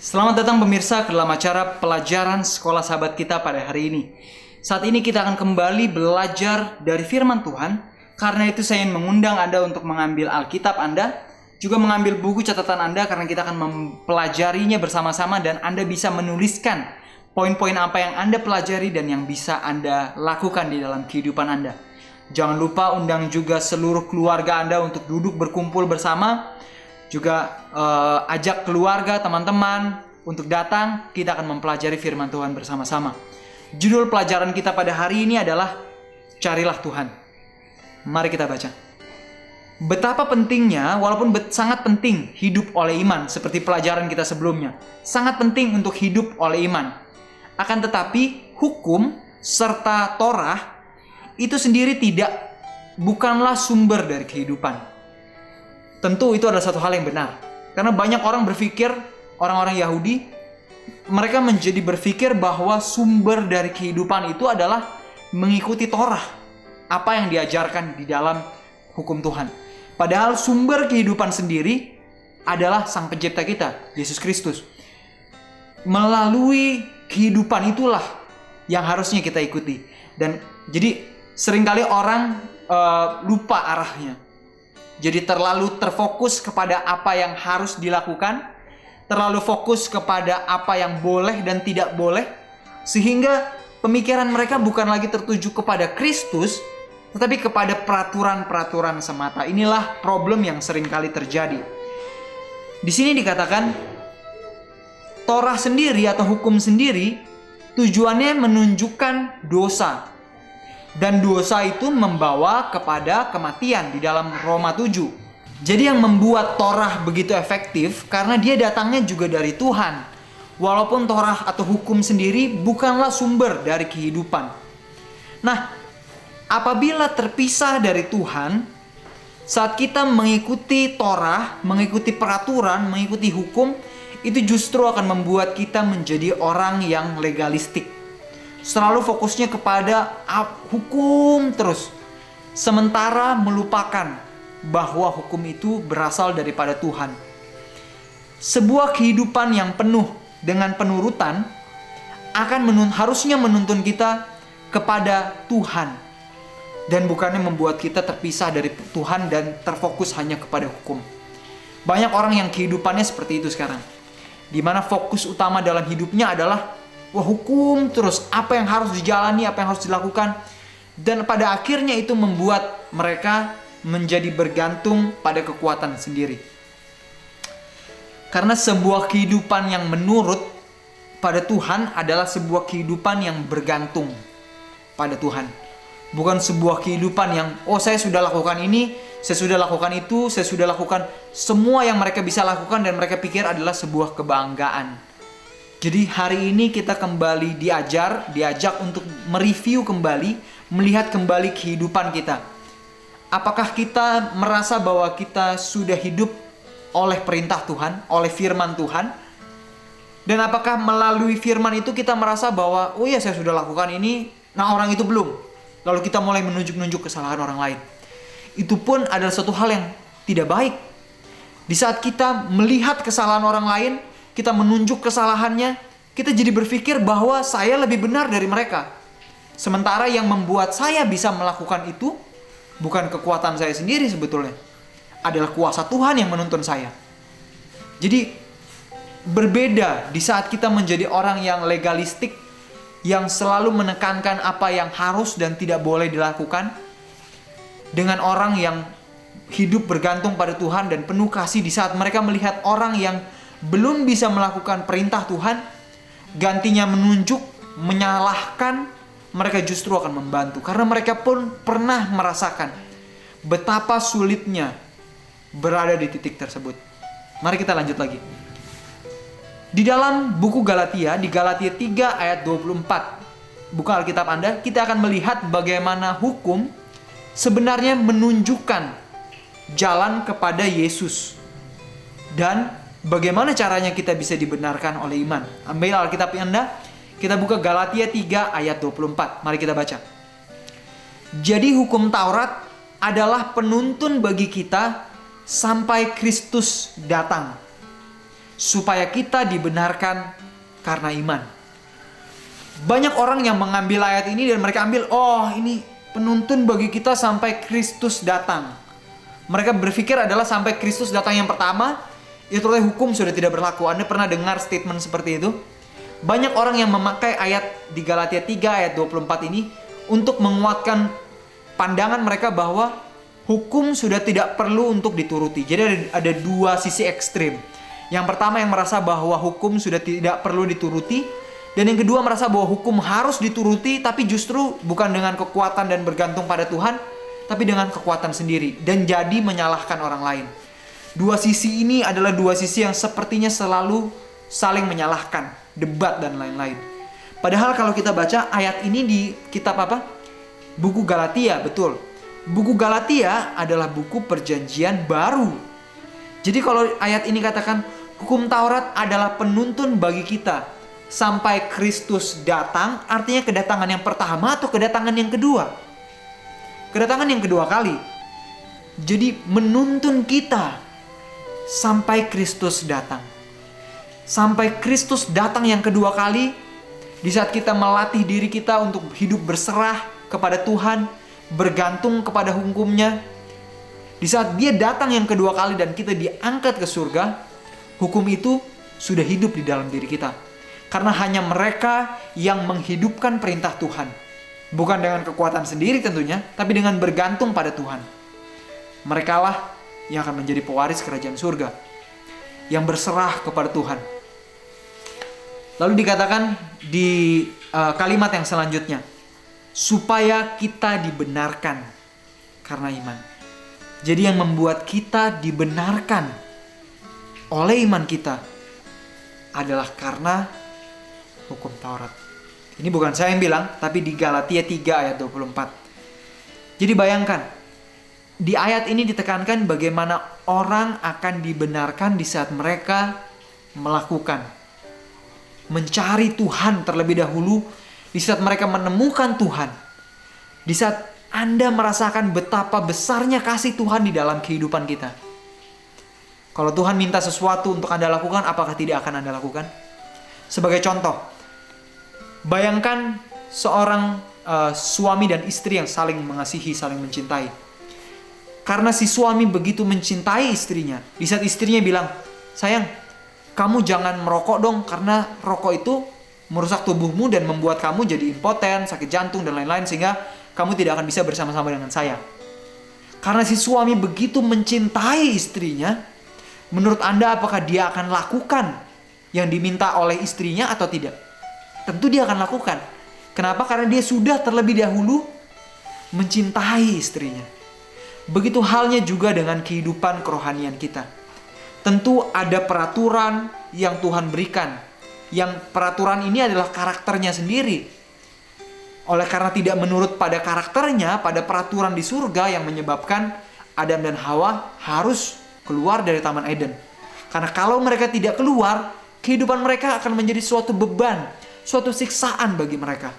Selamat datang pemirsa ke dalam acara pelajaran sekolah sahabat kita pada hari ini. Saat ini kita akan kembali belajar dari firman Tuhan. Karena itu saya ingin mengundang Anda untuk mengambil Alkitab Anda, juga mengambil buku catatan Anda karena kita akan mempelajarinya bersama-sama dan Anda bisa menuliskan poin-poin apa yang Anda pelajari dan yang bisa Anda lakukan di dalam kehidupan Anda. Jangan lupa undang juga seluruh keluarga Anda untuk duduk berkumpul bersama. Juga ajak keluarga, teman-teman untuk datang. Kita akan mempelajari firman Tuhan bersama-sama. Judul pelajaran kita pada hari ini adalah Carilah Tuhan. Mari kita baca. Betapa pentingnya, walaupun sangat penting hidup oleh iman, seperti pelajaran kita sebelumnya. Sangat penting untuk hidup oleh iman. Akan tetapi hukum serta Torah itu sendiri bukanlah sumber dari kehidupan. Tentu itu adalah satu hal yang benar. Karena banyak orang berpikir, orang-orang Yahudi, mereka menjadi berpikir bahwa sumber dari kehidupan itu adalah mengikuti Torah. Apa yang diajarkan di dalam hukum Tuhan. Padahal sumber kehidupan sendiri adalah Sang Pencipta kita, Yesus Kristus. Melalui kehidupan itulah yang harusnya kita ikuti. Dan jadi seringkali orang lupa arahnya. Jadi terlalu terfokus kepada apa yang harus dilakukan, terlalu fokus kepada apa yang boleh dan tidak boleh, sehingga pemikiran mereka bukan lagi tertuju kepada Kristus, tetapi kepada peraturan-peraturan semata. Inilah problem yang seringkali terjadi. Di sini dikatakan, Torah sendiri atau hukum sendiri, tujuannya menunjukkan dosa. Dan dosa itu membawa kepada kematian di dalam Roma 7. Jadi yang membuat Torah begitu efektif karena dia datangnya juga dari Tuhan. Walaupun Torah atau hukum sendiri bukanlah sumber dari kehidupan. Nah, apabila terpisah dari Tuhan, saat kita mengikuti Torah, mengikuti peraturan, mengikuti hukum, itu justru akan membuat kita menjadi orang yang legalistik. Selalu fokusnya kepada hukum terus. Sementara melupakan bahwa hukum itu berasal daripada Tuhan. Sebuah kehidupan yang penuh dengan penurutan harusnya menuntun kita kepada Tuhan. Dan bukannya membuat kita terpisah dari Tuhan dan terfokus hanya kepada hukum. Banyak orang yang kehidupannya seperti itu sekarang. Di mana fokus utama dalam hidupnya adalah hukum terus, apa yang harus dijalani, apa yang harus dilakukan. Dan pada akhirnya itu membuat mereka menjadi bergantung pada kekuatan sendiri. Karena sebuah kehidupan yang menurut pada Tuhan adalah sebuah kehidupan yang bergantung pada Tuhan. Bukan sebuah kehidupan yang, saya sudah lakukan ini, saya sudah lakukan itu, saya sudah lakukan semua yang mereka bisa lakukan dan mereka pikir adalah sebuah kebanggaan. Jadi hari ini kita kembali diajak untuk mereview kembali, melihat kembali kehidupan kita. Apakah kita merasa bahwa kita sudah hidup oleh perintah Tuhan, oleh firman Tuhan? Dan apakah melalui firman itu kita merasa bahwa, saya sudah lakukan ini, nah orang itu belum. Lalu kita mulai menunjuk-nunjuk kesalahan orang lain. Itu pun adalah suatu hal yang tidak baik. Di saat kita melihat kesalahan orang lain, kita menunjuk kesalahannya, kita jadi berpikir bahwa saya lebih benar dari mereka. Sementara yang membuat saya bisa melakukan itu bukan kekuatan saya sendiri sebetulnya. Adalah kuasa Tuhan yang menuntun saya. Jadi berbeda di saat kita menjadi orang yang legalistik, yang selalu menekankan apa yang harus dan tidak boleh dilakukan, dengan orang yang hidup bergantung pada Tuhan dan penuh kasih di saat mereka melihat orang yang belum bisa melakukan perintah Tuhan, gantinya menunjuk, menyalahkan, mereka justru akan membantu. Karena mereka pun pernah merasakan betapa sulitnya berada di titik tersebut. Mari kita lanjut lagi. Di dalam buku Galatia, di Galatia 3 ayat 24, buka Alkitab Anda, kita akan melihat bagaimana hukum sebenarnya menunjukkan jalan kepada Yesus. Dan bagaimana caranya kita bisa dibenarkan oleh iman? Ambil Alkitab Anda, kita buka Galatia 3 ayat 24. Mari kita baca. Jadi hukum Taurat adalah penuntun bagi kita sampai Kristus datang. supaya kita dibenarkan karena iman. Banyak orang yang mengambil ayat ini dan mereka ambil, oh ini penuntun bagi kita sampai Kristus datang. Mereka berpikir adalah sampai Kristus datang yang pertama, itu oleh hukum sudah tidak berlaku. Anda pernah dengar statement seperti itu? Banyak orang yang memakai ayat di Galatia 3 ayat 24 ini untuk menguatkan pandangan mereka bahwa hukum sudah tidak perlu untuk dituruti. Jadi ada dua sisi ekstrim. Yang pertama yang merasa bahwa hukum sudah tidak perlu dituruti, dan yang kedua merasa bahwa hukum harus dituruti, tapi justru bukan dengan kekuatan dan bergantung pada Tuhan, tapi dengan kekuatan sendiri, dan jadi menyalahkan orang lain. Dua sisi ini adalah dua sisi yang sepertinya selalu saling menyalahkan, debat dan lain-lain. Padahal kalau kita baca ayat ini di kitab apa? Buku Galatia, betul. Buku Galatia adalah buku perjanjian baru. Jadi kalau ayat ini katakan hukum Taurat adalah penuntun bagi kita sampai Kristus datang, artinya kedatangan yang pertama atau kedatangan yang kedua? Kedatangan yang kedua kali. Jadi menuntun kita sampai Kristus datang. Sampai Kristus datang yang kedua kali, di saat kita melatih diri kita untuk hidup berserah kepada Tuhan, bergantung kepada hukumnya. Di saat dia datang yang kedua kali dan kita diangkat ke surga, hukum itu sudah hidup di dalam diri kita. Karena hanya mereka yang menghidupkan perintah Tuhan. Bukan dengan kekuatan sendiri tentunya, tapi dengan bergantung pada Tuhan. Merekalah yang akan menjadi pewaris kerajaan surga, yang berserah kepada Tuhan. Lalu dikatakan di kalimat yang selanjutnya, supaya kita dibenarkan karena iman. Jadi yang membuat kita dibenarkan oleh iman kita adalah karena hukum Taurat. Ini bukan saya yang bilang, tapi di Galatia 3 ayat 24. Jadi bayangkan, di ayat ini ditekankan bagaimana orang akan dibenarkan di saat mereka melakukan, mencari Tuhan terlebih dahulu, di saat mereka menemukan Tuhan. Di saat Anda merasakan betapa besarnya kasih Tuhan di dalam kehidupan kita. Kalau Tuhan minta sesuatu untuk Anda lakukan, apakah tidak akan Anda lakukan? Sebagai contoh, bayangkan seorang suami dan istri yang saling mengasihi, saling mencintai. Karena si suami begitu mencintai istrinya, di saat istrinya bilang, sayang, kamu jangan merokok dong, karena rokok itu merusak tubuhmu dan membuat kamu jadi impoten, sakit jantung dan lain-lain, sehingga kamu tidak akan bisa bersama-sama dengan saya. Karena si suami begitu mencintai istrinya, menurut Anda apakah dia akan lakukan yang diminta oleh istrinya atau tidak? Tentu dia akan lakukan. Kenapa? Karena dia sudah terlebih dahulu mencintai istrinya. Begitu halnya juga dengan kehidupan kerohanian kita. Tentu ada peraturan yang Tuhan berikan. Yang peraturan ini adalah karakternya sendiri. Oleh karena tidak menurut pada karakternya, pada peraturan di surga yang menyebabkan Adam dan Hawa harus keluar dari Taman Eden. Karena kalau mereka tidak keluar, kehidupan mereka akan menjadi suatu beban, suatu siksaan bagi mereka.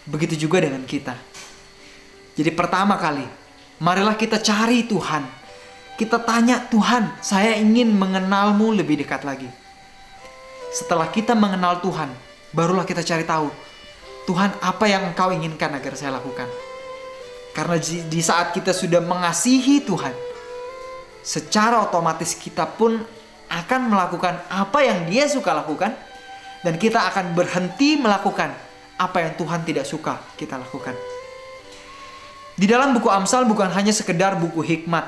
Begitu juga dengan kita. Jadi pertama kali, marilah kita cari Tuhan. Kita tanya, Tuhan, saya ingin mengenalmu lebih dekat lagi. Setelah kita mengenal Tuhan, barulah kita cari tahu, Tuhan, apa yang Engkau inginkan agar saya lakukan? Karena di saat kita sudah mengasihi Tuhan, secara otomatis kita pun akan melakukan apa yang Dia suka lakukan, dan kita akan berhenti melakukan apa yang Tuhan tidak suka kita lakukan. Di dalam buku Amsal bukan hanya sekedar buku hikmat,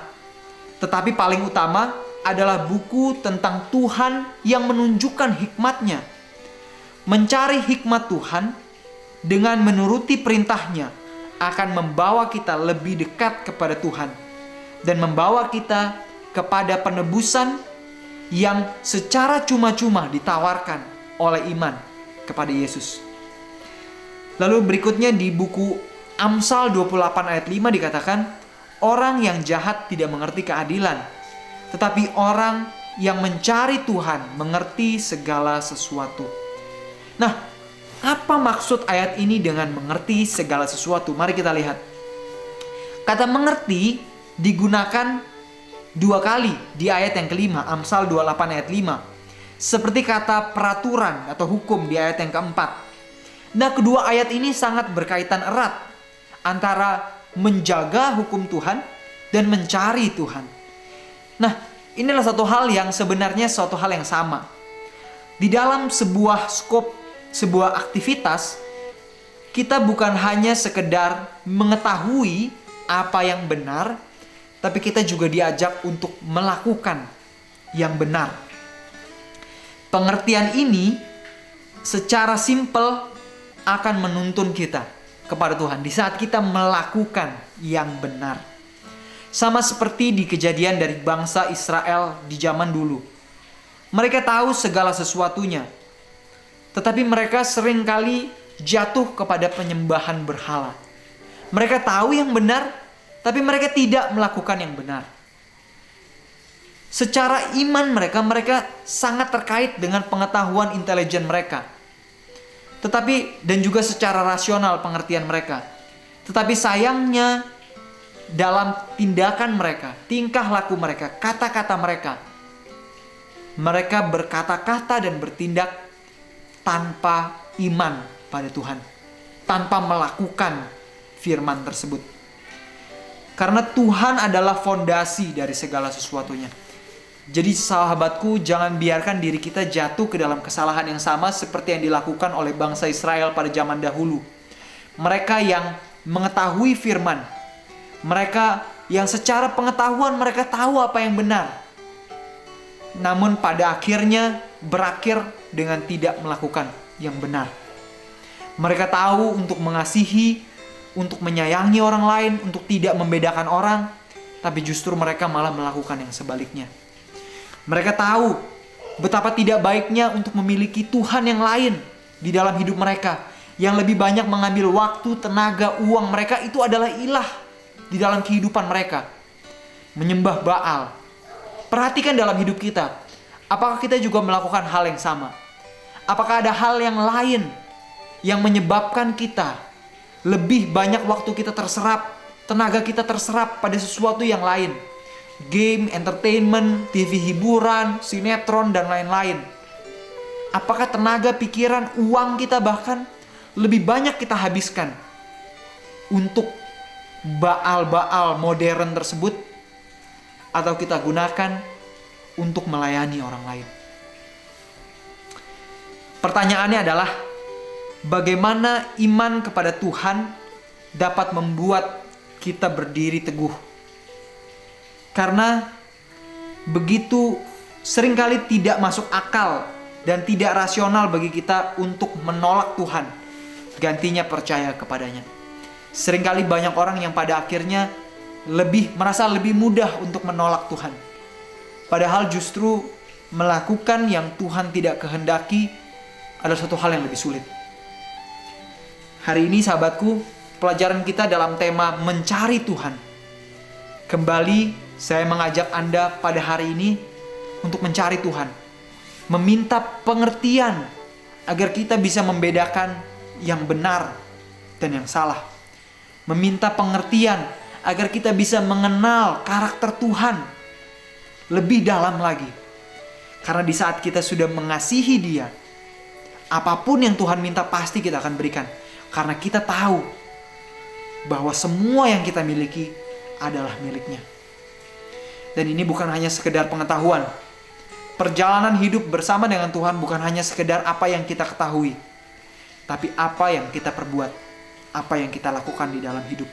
tetapi paling utama adalah buku tentang Tuhan yang menunjukkan hikmat-Nya. Mencari hikmat Tuhan dengan menuruti perintah-Nya akan membawa kita lebih dekat kepada Tuhan dan membawa kita kepada penebusan yang secara cuma-cuma ditawarkan oleh iman kepada Yesus. Lalu berikutnya di buku Amsal 28 ayat 5 dikatakan, orang yang jahat tidak mengerti keadilan, tetapi orang yang mencari Tuhan mengerti segala sesuatu. Nah, apa maksud ayat ini dengan mengerti segala sesuatu? Mari kita lihat. Kata mengerti digunakan dua kali di ayat yang kelima, Amsal 28 ayat 5. Seperti kata peraturan atau hukum di ayat yang keempat. Nah, kedua ayat ini sangat berkaitan erat antara menjaga hukum Tuhan dan mencari Tuhan. Nah, inilah satu hal yang sebenarnya suatu hal yang sama. Di dalam sebuah skop, sebuah aktivitas, kita bukan hanya sekedar mengetahui apa yang benar, tapi kita juga diajak untuk melakukan yang benar. Pengertian ini secara simpel akan menuntun kita kepada Tuhan di saat kita melakukan yang benar. Sama seperti di kejadian dari bangsa Israel di zaman dulu. Mereka tahu segala sesuatunya, tetapi mereka seringkali jatuh kepada penyembahan berhala. Mereka tahu yang benar, tapi mereka tidak melakukan yang benar. Secara iman mereka sangat terkait dengan pengetahuan intelijen mereka. Dan juga secara rasional pengertian mereka. Tetapi sayangnya dalam tindakan mereka, tingkah laku mereka, kata-kata mereka, mereka berkata-kata dan bertindak tanpa iman pada Tuhan, tanpa melakukan firman tersebut. Karena Tuhan adalah fondasi dari segala sesuatunya. Jadi sahabatku, jangan biarkan diri kita jatuh ke dalam kesalahan yang sama seperti yang dilakukan oleh bangsa Israel pada zaman dahulu. Mereka yang mengetahui firman, mereka yang secara pengetahuan mereka tahu apa yang benar, namun pada akhirnya berakhir dengan tidak melakukan yang benar. Mereka tahu untuk mengasihi, untuk menyayangi orang lain, untuk tidak membedakan orang, tapi justru mereka malah melakukan yang sebaliknya. Mereka tahu betapa tidak baiknya untuk memiliki Tuhan yang lain di dalam hidup mereka, yang lebih banyak mengambil waktu, tenaga, uang mereka. Itu adalah ilah di dalam kehidupan mereka. Menyembah Baal. Perhatikan dalam hidup kita, apakah kita juga melakukan hal yang sama? Apakah ada hal yang lain yang menyebabkan kita lebih banyak waktu kita terserap, tenaga kita terserap pada sesuatu yang lain? Game, entertainment, TV hiburan, sinetron, dan lain-lain. Apakah tenaga, pikiran, uang kita bahkan lebih banyak kita habiskan untuk Baal-Baal modern tersebut, atau kita gunakan untuk melayani orang lain? Pertanyaannya adalah, bagaimana iman kepada Tuhan dapat membuat kita berdiri teguh? Karena begitu seringkali tidak masuk akal dan tidak rasional bagi kita untuk menolak Tuhan, gantinya percaya kepadanya. Seringkali banyak orang yang pada akhirnya merasa lebih mudah untuk menolak Tuhan, padahal justru melakukan yang Tuhan tidak kehendaki adalah suatu hal yang lebih sulit. Hari ini sahabatku, pelajaran kita dalam tema mencari Tuhan. Kembali saya mengajak Anda pada hari ini untuk mencari Tuhan, meminta pengertian agar kita bisa membedakan yang benar dan yang salah. Meminta pengertian agar kita bisa mengenal karakter Tuhan lebih dalam lagi. Karena di saat kita sudah mengasihi Dia, apapun yang Tuhan minta pasti kita akan berikan. Karena kita tahu bahwa semua yang kita miliki adalah miliknya. Dan ini bukan hanya sekedar pengetahuan. Perjalanan hidup bersama dengan Tuhan bukan hanya sekedar apa yang kita ketahui, tapi apa yang kita perbuat, apa yang kita lakukan di dalam hidup.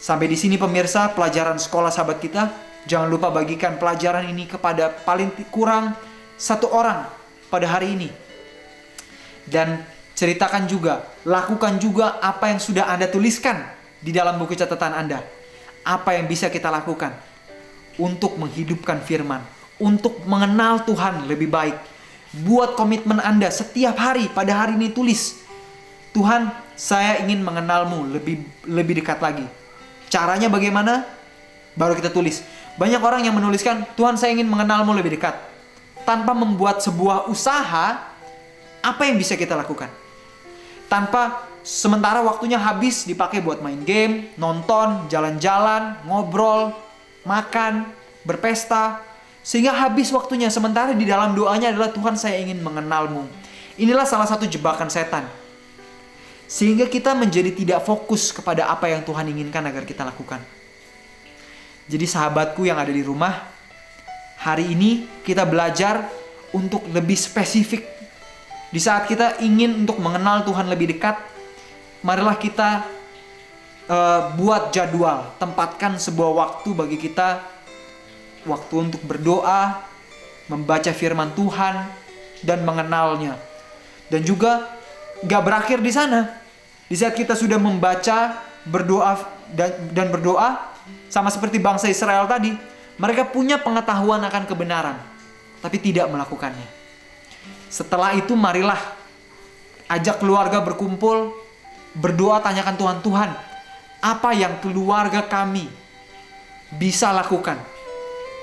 Sampai di sini pemirsa, pelajaran sekolah sahabat kita. Jangan lupa bagikan pelajaran ini kepada paling kurang satu orang pada hari ini. Dan ceritakan juga, lakukan juga apa yang sudah Anda tuliskan di dalam buku catatan Anda. Apa yang bisa kita lakukan untuk menghidupkan firman, untuk mengenal Tuhan lebih baik. Buat komitmen Anda setiap hari, pada hari ini tulis, Tuhan, saya ingin mengenalmu lebih dekat lagi. Caranya bagaimana? Baru kita tulis. Banyak orang yang menuliskan, Tuhan, saya ingin mengenalmu lebih dekat, tanpa membuat sebuah usaha. Apa yang bisa kita lakukan? Tanpa sementara waktunya habis dipakai buat main game, nonton, jalan-jalan, ngobrol, makan, berpesta, sehingga habis waktunya. Sementara di dalam doanya adalah, Tuhan, saya ingin mengenalmu. Inilah salah satu jebakan setan. Sehingga kita menjadi tidak fokus kepada apa yang Tuhan inginkan agar kita lakukan. Jadi sahabatku yang ada di rumah, hari ini kita belajar untuk lebih spesifik. Di saat kita ingin untuk mengenal Tuhan lebih dekat, marilah kita buat jadwal, tempatkan sebuah waktu bagi kita, waktu untuk berdoa, membaca firman Tuhan, dan mengenalnya. Dan juga gak berakhir di sana. Di saat kita sudah membaca, berdoa dan berdoa, sama seperti bangsa Israel tadi, mereka punya pengetahuan akan kebenaran, tapi tidak melakukannya. Setelah itu marilah ajak keluarga berkumpul, berdoa, tanyakan Tuhan, Tuhan, apa yang keluarga kami bisa lakukan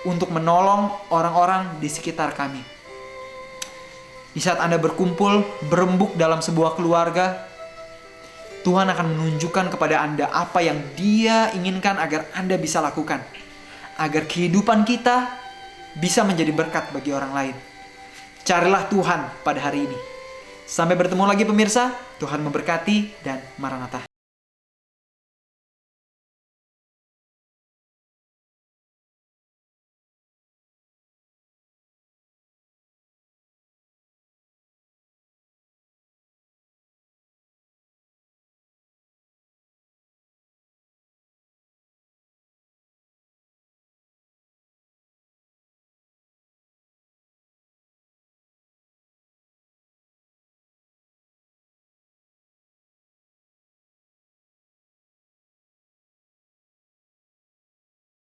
untuk menolong orang-orang di sekitar kami. Di saat Anda berkumpul, berembuk dalam sebuah keluarga, Tuhan akan menunjukkan kepada Anda apa yang Dia inginkan agar Anda bisa lakukan, agar kehidupan kita bisa menjadi berkat bagi orang lain. Carilah Tuhan pada hari ini. Sampai bertemu lagi pemirsa, Tuhan memberkati dan Maranatha.